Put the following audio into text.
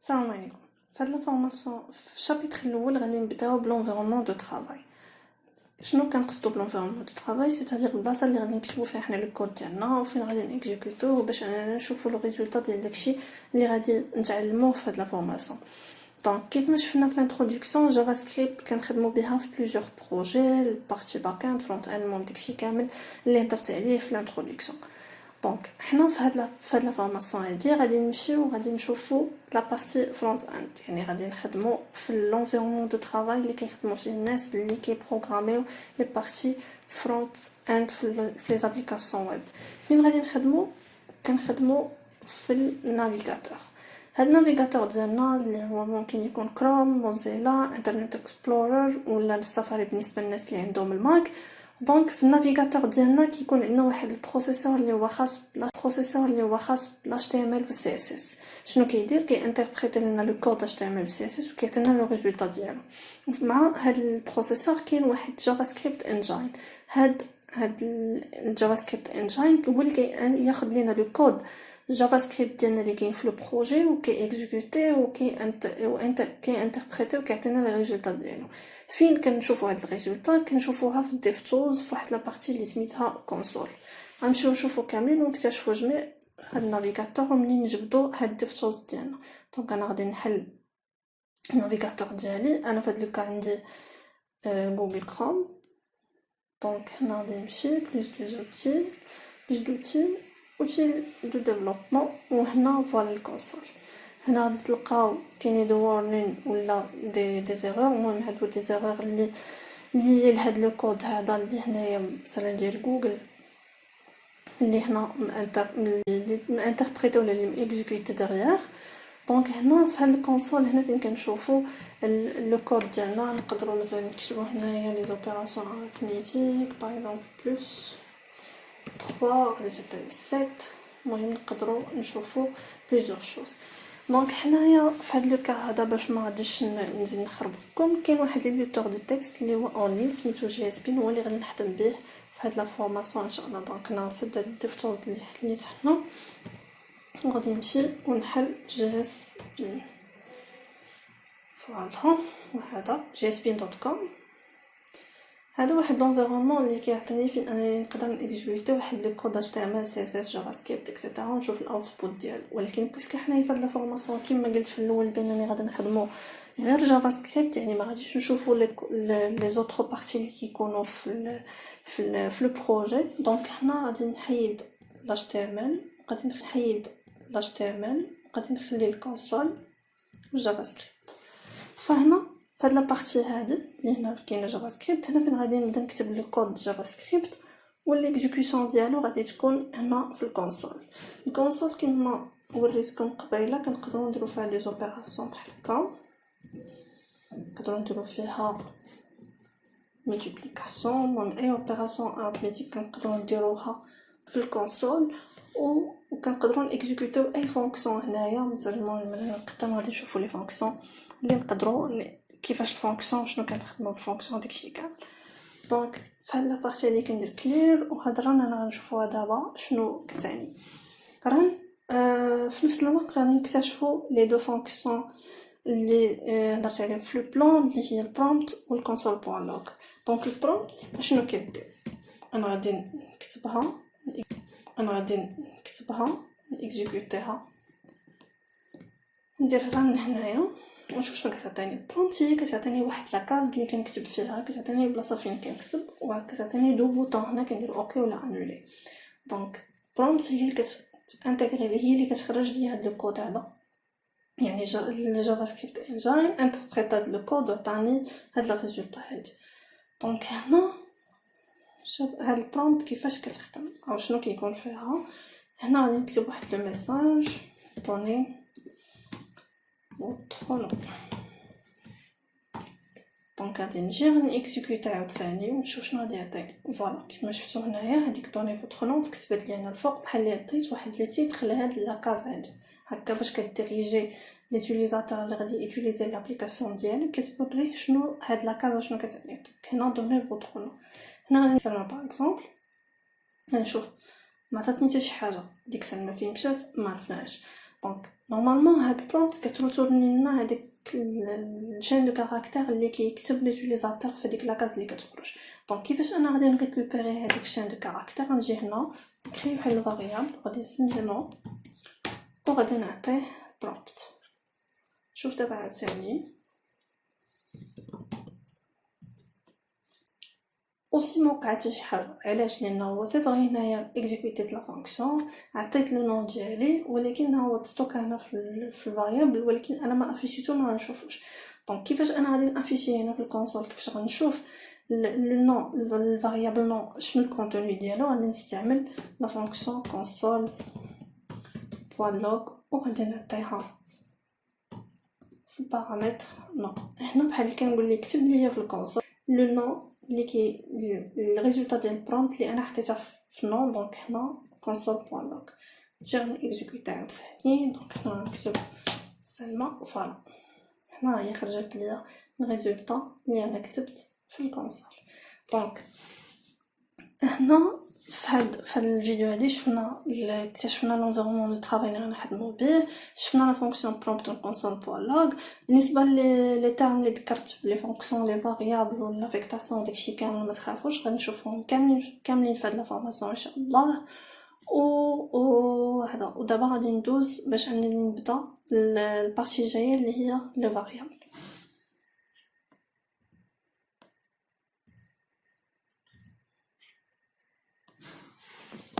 السلام عليكم. في هاد الفورماسيون في الشابيتر الاول غادي نبداو بلونفيرونمون دو طرافاي. شنو كنقصدو بلونفيرونمون دو طرافاي؟ سيتادير البلاصه اللي غادي نكتبو فيها حنا لو كود ديالنا وفين غادي نيكزيكوتوه باش نشوفو لو ريزولطا ديال داكشي اللي غادي نتعلموه في هاد لا فورماسيون. دونك كيف ما شفنا في الانتروداكسيون جافا سكريبت كنخدمو بها في بليزيور بروجي، البارتي باك اند فرونت اند، المهم داكشي كامل اللي هضرت عليه في الانتروداكسيون. دونك حنا في هاد لا فورماسيون هادي غادي نمشيو وغادي نشوفو لا بارتي فرونت اند، يعني غادي نخدمو في لونفيرونمون دو طرافاي اللي كيخدمو فيه الناس اللي كيبروغراميو لي بارتي فرونت اند في لي زابليكاسيون ويب. فين غادي كنخدمو في النافيغاتور. هاد النافيغاتور ديالنا اللي هو ممكن يكون كروم، موزيلا، انترنت اكسبلورر ولا السفاري بالنسبه للناس اللي عندهم الماك. دونك في النافيغاتور ديالنا كيكون عندنا واحد البروسيسور اللي هو خاص بال HTML و CSS. شنو كيدير؟ كيانتربريتي لنا لو كود HTML و CSS وكيعطينا لو ريزولطا ديالو. مع هاد البروسيسور كاين واحد جافا سكريبت انجين. هاد الجافا سكريبت انجين هو اللي كياخذ لنا لو كود جافا سكريبت ديالنا اللي كاين في لو بروجي وكي اكزيكوتي وكي انتربريتي وكيعطينا لي ريزولطا ديالو. فين كنشوفوا هاد الريزولطا؟ كنشوفوها في الديف تولز في واحد لابارتي اللي سميتها كونسول. غنمشيو نشوفو كاملين ونكتشفوا جميع هاد النافيغاتور ومنين نجبدو هاد الديف تولز ديالنا. دونك انا غادي نحل النافيغاتور ديالي. انا فهاد لو كا عندي جوجل كروم. دونك هنا غادي نمشي بلوس دوتي اوتيل دو ديفلوبمون وهنا فوالا الكونسول. هنا غادي تلقاو كاينين دو وارنين ولا دي زيرور. المهم هادو دي زيرور اللي لهاد لو كود هذا اللي هنايا مثلا ديال جوجل اللي هنا انتربريتي ولا اللي اكزيكوتي ديغيير. دونك هنا في هاد الكونسول هنا فين كنشوفوا لو كود ديالنا نقدروا مثلا نكتبوا هنايا لي زوبيراسيون اريثميتيك باغ اكزومبل بلس 3 غادي تدير 7. المهم نقدروا نشوفوا بليزيور شوز. دونك حنايا في هاد لو كا هذا باش ما غاديش نزيد نخربقكم كاين واحد ليديتور دو تكست اللي هو اون لين سميتو جي اس بي، هو اللي غادي نخدم به في هاد لا فورماسيون ان شاء الله. دونك انا نسد هاد الديفتورز اللي حليت هنا وغادي نمشي ونحل جي اس بي. فوالا وهذا jsp.com. هذا واحد لونفيرونمون اللي كيعطيني فين انني نقدر نيكزيكوتي واحد لو كود HTML CSS جافا سكريبت اكسيتيرا ونشوف الاوتبوت ديالو. ولكن بويسك حنايا في هاد لا فورماسيون كيما قلت في الاول بانني غادي نخدمو غير جافا سكريبت، يعني ما غاديش نشوفوا لي زوتر بارتي اللي كيكونوا في لو بروجي. دونك هنا غادي نحيد HTML غادي نحيد HTML غادي نخلي الكونسول والجافا سكريبت. فهنا فهاد لابارتي هادي اللي هنا كاينه جافا سكريبت، هنا فين غادي نبدا نكتب لو كود جافا سكريبت والاكزيكيوشن ديالو غادي تكون هنا في الكونسول كما وريتكم قبيله. كنقدروا نديروا فيها دي زوبيراسيون بحال هكا، نقدروا نديروا فيها ملتيبليكاسيون، المهم اي اوبيراسيون اريثميتيك كنقدروا نديروها في الكونسول وكنقدروا نيكزيكوتيو اي فونكسيون هنايا. مثلا قدام غادي نشوفوا لي فونكسيون اللي نقدروا كيفاش الفونكسيون شنو كنخدموا بالفونكسيون داكشي كامل. دونك فهاد لابارتي اللي كندير كلير وهضرا انا غنشوفوها دابا شنو كتعني. راه في نفس الوقت غادي نكتشفوا لي دو فونكسيون اللي هضرت عليهم في البلان اللي هي البرومبت والكونسول بوين لوغ. دونك البرومبت شنو كدير؟ انا غادي نكتبها نيكزيكوتيها نديرها من هنايا ونشوف شنو كتعطيني. البرومبت هي كتعطيني واحد لاكاز اللي كنكتب فيها، كتعطيني البلاصه فين كنكتب وكتعطيني دو بوطون هنا كندير اوكي ولا انولي. دونك البرومبت هي اللي كتانتيغري هي اللي كتخرج لي هذا الكود هذا، يعني الجافا سكريبت انجين انتربريت هذا الكود وعطاني هذا الريزولطا هادي. دونك هنا شوف هاد البرومبت كيفاش كتخدم او شنو كيكون فيها. هنا غادي نكتب واحد لو ميساج طوني وطخونو. دونك غادي نجي غنيكزيكوتي عاوتاني ونشوف شنو غادي يعطي. فوالا كيما شفتوا هنايا هذيك طوني فوتر نوت كتبت لي هنا الفوق بحال اللي عطيت واحد لي تيتر لهاد لاكاز هادي هكا باش كديريجي ليوتيليزاتور اللي غادي يوتيليزي لابليكاسيون ديالك كتبان ليه شنو هاد لاكاز شنو كتعني. هنا دوني فوتر نو. هنا غادي نسمع باغ اكزومبل نشوف ما عطاتني حتى شي حاجه ديك السنه فين مشات ما عرفناش. دونك نورمالمون هاد البرومبت كترتورني لنا هذاك الشين دو كاركتير اللي كيكتب ليوتيليزاتور في ديك لاكاز اللي كتخرج. دونك كيفاش انا غادي نريكوبيري هذاك الشين دو كاركتير؟ غنجي هنا نكري واحد الفاريابل غادي نسميه نو وغادي نعطيه برومبت. شوف دابا عاوتاني aussi ما وقعت شي حاجه. علاش؟ لان هو سي فري هنايا اكزيكوتيت لا فونكسيون عطيت لو نون ديالي ولكن هو تستوك هنا في الفاريابل ولكن انا ما افيشيتو ما غنشوفوش. دونك كيفاش انا غادي نافيشي هنا في الكونسول؟ كيفاش غنشوف لو نون الفاريابل نون شنو الكونتوني ديالو؟ غادي نستعمل لا فونكسيون كونسول بوان لوغ وغادي نعطيها في البارامتر نون. هنا بحال اللي كنقول لي كتب لي في الكونسول لو نون اللي كي الريزولطا ديال البرومبت اللي انا حطيتها في نون. دونك هنا كونسول بوان لوغ نجي اكزيكوتي عاوتاني. دونك هنا نكتب سلمى وفوالا هنا هي خرجت ليا الريزولطا اللي انا كتبت في الكونسول. دونك هنا في هاد الفيديو هادي اكتشفنا لونفيرونمون دو طرافاي اللي غنخدمو به، شفنا لا فونكسيون برومبت كونسول بوان لوغ. بالنسبه لي تيرم اللي ذكرت لي فونكسيون لي فاريابل ولا لافيكتاسيون داكشي كامل ما تخافوش غنشوفهم كاملين في هاد لا فورماسيون ان شاء الله. و هذا ودابا غادي ندوز باش انني نبدا البارتي الجايه اللي هي لو فاريابل.